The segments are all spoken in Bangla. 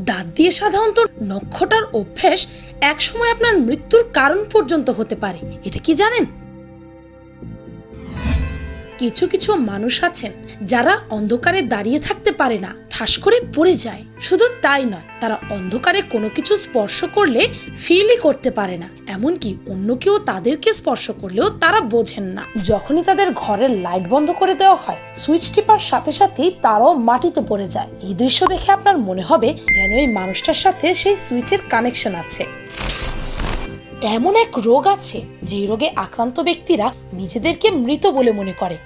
দাঁত দিয়ে সাধারণত নখ কাটার অভ্যেস একসময় আপনার মৃত্যুর কারণ পর্যন্ত হতে পারে। এটা কি জানেন? কিছু কিছু মানুষ আছেন যারা অন্ধকারে দাঁড়িয়ে থাকতে পারে না, ঠাস করে পড়ে যায়। শুধু তাই নয়, তারা অন্ধকারে কোনো কিছু স্পর্শ করলে ফিলই করতে পারে না, এমনকি অন্য কেউ তাদেরকে স্পর্শ করলেও তারা বোঝেন না। যখনই তাদের ঘরের লাইট বন্ধ করে দেওয়া হয়, সুইচ টিপার সাথে সাথেই তারাও মাটিতে পড়ে যায়। এই দৃশ্য দেখে আপনার মনে হবে যেন এই মানুষটার সাথে সেই সুইচের কানেকশন আছে। এমন এক রোগ আছে যে রোগে আক্রান্ত ব্যক্তিরা নিজেদেরকে মৃত বলে মনে করে।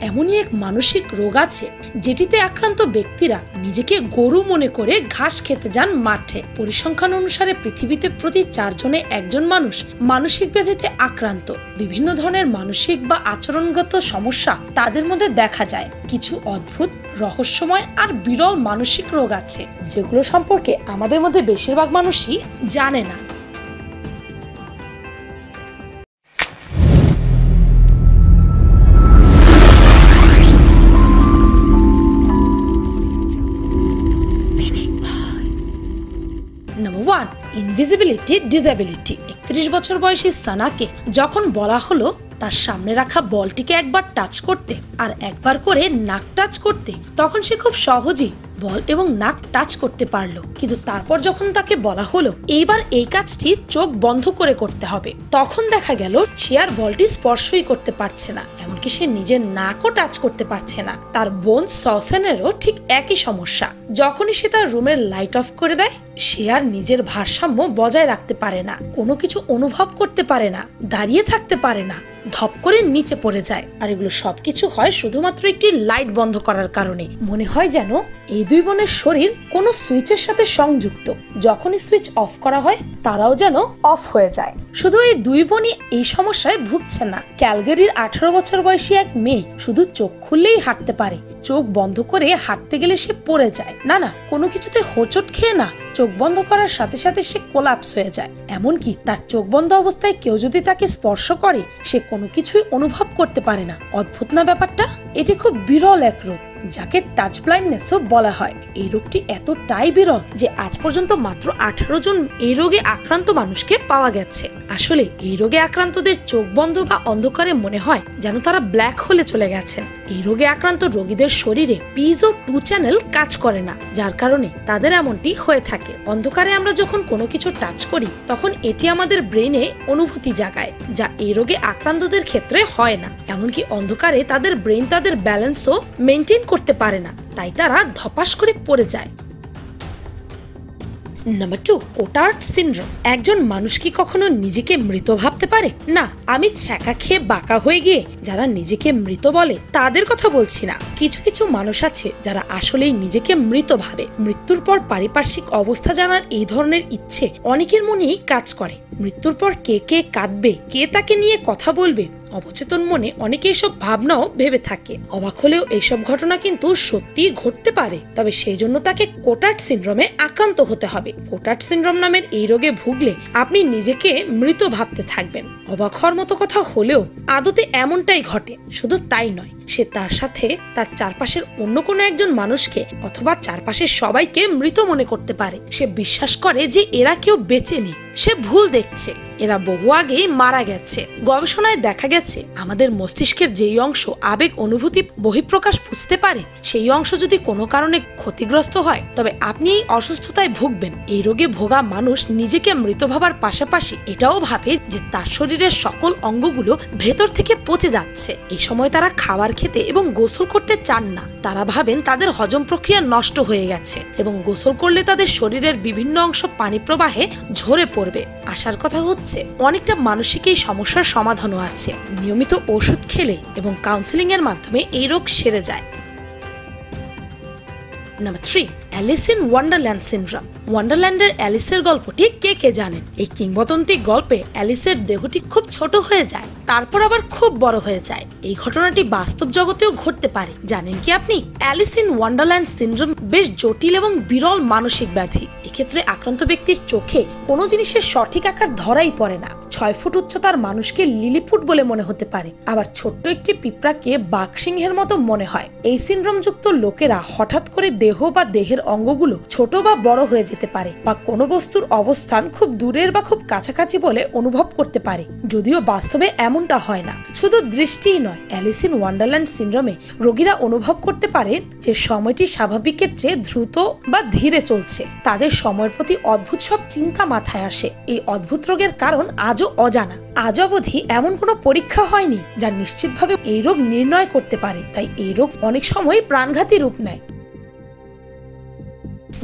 এমনই এক মানসিক রোগ আছে যেটিতে আক্রান্ত ব্যক্তিরা নিজেকে গরু মনে করে ঘাস খেতে যান মাঠে। পরিসংখ্যান অনুসারে পৃথিবীতে প্রতি 4 জনে একজন মানুষ মানসিক ব্যাধিতে আক্রান্ত। বিভিন্ন ধরনের মানসিক বা আচরণগত সমস্যা তাদের মধ্যে দেখা যায়। কিছু অদ্ভুত, রহস্যময় আর বিরল মানসিক রোগ আছে যেগুলো সম্পর্কে আমাদের মধ্যে বেশিরভাগ মানুষই জানে না। Number 1, invisibility disability. 31 বছর বয়সী সানাকে যখন বলা হলো তার সামনে রাখা বলটিকে একবার টাচ করতে আর একবার করে নাক টাচ করতে, তখন সে খুব সহজেই বল এবং নাক টাচ করতে পারলো। কিন্তু তারপর যখন তাকে বলা হলো এইবার এই কাজটি চোখ বন্ধ করে করতে হবে, তখন দেখা গেল সে আর বলটি স্পর্শই করতে পারছে না, এমনকি সে নিজের নাকও টাচ করতে পারছে না। তার বোন সসেনেরও ঠিক একই সমস্যা। যখনই সে তার রুমের লাইট অফ করে দেয়, সে আর নিজের ভারসাম্য বজায় রাখতে পারে না, কোনো কিছু অনুভব করতে পারে না, দাঁড়িয়ে থাকতে পারে না, ধপ করে নিচে পড়ে যায়। আর এগুলো সবকিছু হয় শুধুমাত্র একটি লাইট বন্ধ করার কারণে। মনে হয় যেন এই দুই বোনের শরীর কোনো সুইচের সাথে সংযুক্ত। যখনই সুইচ অফ করা হয় তারাও যেন অফ হয়ে যায়। শুধু এই দুই বোনই এই সমস্যায় ভুগছে না, ক্যালগারির 18 বছর বয়সী এক মেয়ে শুধু চোখ খুললেই হাঁটতে পারে। চোখ বন্ধ করে হাঁটতে গেলে সে পড়ে যায়। না, কোনো কিছুতে হোঁচট খেয়ে না, চোখ বন্ধ করার সাথে সাথে সে কোলাপস হয়ে যায়। এমনকি তার চোখ বন্ধ অবস্থায় কেউ যদি তাকে স্পর্শ করে, সে কোনো কিছুই অনুভব করতে পারে না। অদ্ভুত না ব্যাপারটা? এটি খুব বিরল এক রোগ যাকে টাচ ব্লাইন্ডনেসও বলা হয়। এই রোগটি এতটাই বিরল যে আজ পর্যন্ত মাত্র 18 জন এই রোগে আক্রান্ত মানুষকে পাওয়া গেছে। আসলে এই রোগে আক্রান্তদের চোখ বন্ধ বা অন্ধকারে মনে হয় যেন তারা ব্ল্যাক হোলে চলে গেছেন। এই রোগে আক্রান্ত রোগীদের শরীরে পিজো 2 চ্যানেল কাজ করে না, যার কারণে তাদের এমনটি হয়ে থাকে। অন্ধকারে আমরা যখন কোনো কিছু টাচ করি তখন এটি আমাদের ব্রেনে অনুভূতি জাগায়, যা এই রোগে আক্রান্তদের ক্ষেত্রে হয় না। এমনকি অন্ধকারে তাদের ব্রেন তাদের ব্যালেন্সও মেনটেন করতে পারে না, তাই তারা ধপাস করে পড়ে যায়। Number 2, Cotard syndrome. একজন মানুষ কি কখনো নিজেকে মৃত ভাবতে পারে? না, আমি ছ্যাঁকা খেয়ে বাঁকা হয়ে গিয়ে যারা নিজেকে মৃত বলে তাদের কথা বলছি না। কিছু কিছু মানুষ আছে যারা আসলেই নিজেকে মৃত ভাবে। মৃত্যুর পর পারিপার্শ্বিক অবস্থা জানার এই ধরনের ইচ্ছে অনেকের মনেই কাজ করে। মৃত্যুর পর কে কে কাঁদবে, কে তাকে নিয়ে কথা বলবে, অবচেতন মনে অনেকে এসব ভাবনাও ভেবে থাকে। অবাক হলেও এইসব ঘটনা কিন্তু সত্যি ঘটতে পারে, তবে সেই জন্য তাকে কোটার্ড সিনড্রোমে আক্রান্ত হতে হবে। কোটার্ড সিনড্রোম নামের এই রোগে ভুগলে আপনি নিজেকে মৃত ভাবতে থাকবেন। অবাক হওয়ার মতো কথা হলেও আদতে এমনটাই ঘটে। শুধু তাই নয়, সে তার সাথে তার চারপাশের অন্য কোনো একজন মানুষকে অথবা চারপাশের সবাইকে মৃত মনে করতে পারে। সে বিশ্বাস করে যে এরা কেউ বেঁচে নেই, সে ভুল দেখছে, এরা বহু আগেই মারা গেছে। গবেষণায় দেখা গেছে আমাদের মস্তিষ্কের যেই অংশ আবেগ অনুভূতি বহিঃপ্রকাশ বুঝতে পারে, সেই অংশ যদি কোনো কারণে ক্ষতিগ্রস্ত হয় তবে আপনি এই অসুস্থতায় ভুগবেন। এই রোগে ভোগা মানুষ নিজেকে মৃত ভাবার পাশাপাশি এটাও ভাবে যে তার শরীরের সকল অঙ্গগুলো ভেতর থেকে পচে যাচ্ছে। এই সময় তারা খাবার খেতে এবং গোসল করতে চান না। তারা ভাবেন তাদের হজম প্রক্রিয়া নষ্ট হয়ে গেছে এবং গোসল করলে তাদের শরীরের বিভিন্ন অংশ পানি প্রবাহে ঝরে পড়বে। আশার কথা হচ্ছে অনেকটা মানসিক এই সমস্যার সমাধানও আছে। নিয়মিত ওষুধ খেলে এবং কাউন্সেলিং এর মাধ্যমে এই রোগ সেরে যায়। Number 3, Alice in Wonderland syndrome. ওয়ান্ডারল্যান্ডের অ্যালিসের গল্পটি কে কে জানেন? এই কিংবদন্তি গল্পে অ্যালিসের দেহটি খুব ছোট হয়ে যায়, তারপর আবার খুব বড় হয়ে যায়। এই ঘটনাটি বাস্তব জগতেও ঘটতে পারে। জানেন কি আপনি? অ্যালিস ইন ওয়ান্ডারল্যান্ড সিনড্রোম বেশ জটিল এবং বিরল মানসিক ব্যাধি। এক্ষেত্রে আক্রান্ত ব্যক্তির চোখে কোনো জিনিসের সঠিক আকার ধরাই পড়ে না। 6 ফুট উচ্চতার মানুষকে লিলিপুট বলে মনে হতে পারে, আবার ছোট্ট একটি পিঁপড়াকে বাঘসিংহের মতো মনে হয়। এই সিনড্রোমযুক্ত লোকেরা হঠাৎ করে দেহ বা দেহের অঙ্গগুলো ছোট বা বড় হয়ে যেতে পারে, বা কোনো বস্তুর অবস্থান খুব দূরের বা খুব কাছাকাছি বলে অনুভব করতে পারে, যদিও বাস্তবে এমনটা হয় না। শুধু দৃষ্টিই নয়, অ্যালিস ইন ওয়ান্ডারল্যান্ড সিনড্রোমে রোগীরা অনুভব করতে পারেন যে সময়টি স্বাভাবিকের চেয়ে দ্রুত বা ধীরে চলছে। তাদের সময়ের প্রতি অদ্ভুত সব চিন্তা মাথায় আসে। এই অদ্ভুত রোগের কারণ আজও অজানা। আজ অবধি এমন কোনো পরীক্ষা হয়নি যা নিশ্চিতভাবে এই রোগ নির্ণয় করতে পারে, তাই এই রোগ অনেক সময় প্রাণঘাতী রূপ নেয়।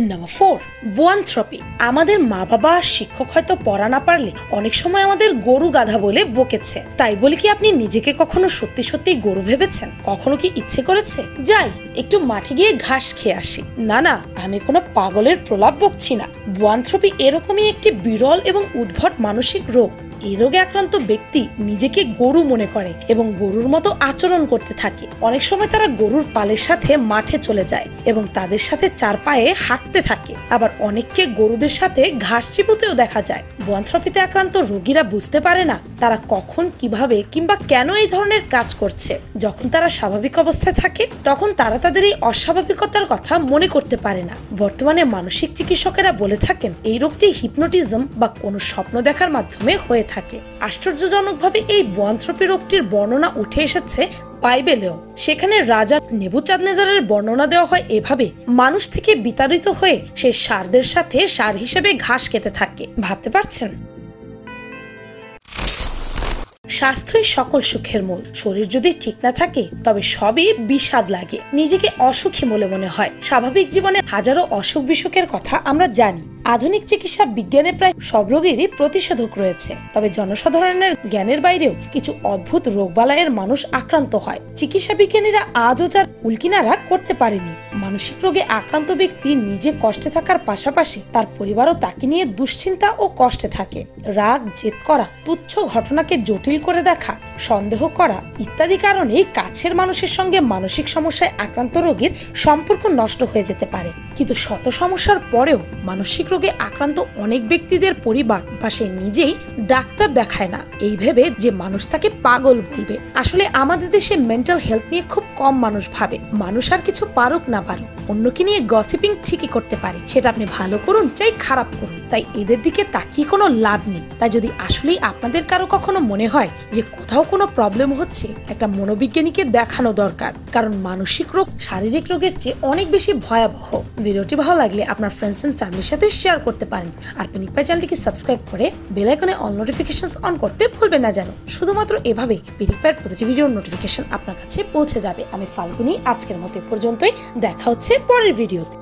নাম্বার 4, বোয়ানথ্রপি। আমাদের মা বাবা শিক্ষক হয়তো পড়া না পারলে অনেক সময় আমাদের গরু গাধা বলে বকেছে। তাই বলে কি আপনি নিজেকে কখনো সত্যি সত্যি গরু ভেবেছেন? কখনো কি ইচ্ছে করেছে যাই একটু মাঠে গিয়ে ঘাস খেয়ে আসি? না না, আমি কোনো পাগলের প্রলাপ বকছি না। বোয়ানথ্রপি এরকমই একটি বিরল এবং উদ্ভট মানসিক রোগ। এই রোগে আক্রান্ত ব্যক্তি নিজেকে গরু মনে করে এবং গরুর মতো আচরণ করতে থাকে। অনেক সময় তারা গরুর পালের সাথে মাঠে চলে যায় এবং তাদের সাথে চার পায়ে হাঁটতে থাকে। আবার অনেককে গরুদের সাথে ঘাস চিবুতেও দেখা যায়। বোয়ানথ্রপিতে আক্রান্ত রোগীরা বুঝতে পারে না তারা কখন, কিভাবে কিংবা কেন এই ধরনের কাজ করছে। যখন তারা স্বাভাবিক অবস্থায় থাকে তখন তারা তাদের এই অস্বাভাবিকতার কথা মনে করতে পারে না। বর্তমানে মানসিক চিকিৎসকেরা বলে থাকেন এই রোগটি হিপনোটিজম বা কোনো স্বপ্ন দেখার মাধ্যমে হয়ে থাকে। আশ্চর্যজনকভাবে এই বোয়ানথ্রপি রোগটির বর্ণনা উঠে এসেছে বাইবেলেও। সেখানে রাজা নেবুচাঁদনেজারের বর্ণনা দেওয়া হয় এভাবে: মানুষ থেকে বিতাড়িত হয়ে সে ষাঁড়দের সাথে ষাঁড় হিসেবে ঘাস খেতে থাকে। ভাবতে পারছেন? স্বাস্থ্যই সকল সুখের মূল। শরীর যদি ঠিক না থাকে তবে সবই বিষাদ লাগে, নিজেকে অসুখী বলে মনে হয়। স্বাভাবিক জীবনে হাজারো অসুখ বিসুখের কথা আমরা জানি। আধুনিক চিকিৎসা বিজ্ঞানে প্রায় সব রোগেরই প্রতিষেধক রয়েছে, তবে জনসাধারণের জ্ঞানের বাইরেও কিছু অদ্ভুত রোগবালাইয়ের মানুষ আক্রান্ত হয়। চিকিৎসা বিজ্ঞানীরা আজও যার উল্কিনারা করতে পারেনি। মানসিক রোগে আক্রান্ত ব্যক্তি নিজে কষ্টে থাকার পাশাপাশি তার পরিবারও তাকে নিয়ে দুশ্চিন্তা ও কষ্টে থাকে। রাগ, জেদ করা, তুচ্ছ ঘটনাকে জটিল করে দেখা, সন্দেহ করা ইত্যাদি কারণে কাছের মানুষের সঙ্গে মানসিক সমস্যায় আক্রান্ত রোগীর সম্পর্ক নষ্ট হয়ে যেতে পারে। কিন্তু শত সমস্যার পরেও মানসিক রোগে আক্রান্ত অনেক ব্যক্তিদের পরিবার বা সে নিজেই ডাক্তার দেখায় না, এই ভেবে যে মানুষ তাকে পাগল বলবে। আসলে আমাদের দেশে মেন্টাল হেলথ নিয়ে খুব কম মানুষ ভাবে। মানুষ আর কিছু পারুক না পারুক, অন্যকে নিয়ে গসিপিং ঠিকই করতে পারে, সেটা আপনি ভালো করুন চাই খারাপ করুন। তাই এদের দিকে তাকিয়ে কোনো লাভ নেই। তাই যদি আসলেই আপনাদের কারো কখনো মনে হয় যে কোথাও কোনো প্রবলেম হচ্ছে, একটা মনোবিজ্ঞানীকে দেখানো দরকার, কারণ মানসিক রোগ শারীরিক রোগের চেয়ে অনেক বেশি ভয়াবহ। ভিডিওটি ভালো লাগলে আপনার ফ্রেন্ডস এন্ড ফ্যামিলির সাথে শেয়ার করতে পারেন। আর পিনিক পাই চ্যানেলটিকে সাবস্ক্রাইব করে বেল আইকনে অল নোটিফিকেশনস অন করতে ভুলবেন না যেন। শুধুমাত্র এভাবে পিনিক পাইয়ের প্রতিটি ভিডিওর নোটিফিকেশন আপনার কাছে পৌঁছে যাবে। আমি ফাল্গুনি, আজকের মতো পর্যন্তই। দেখা হচ্ছে পরের ভিডিওতে।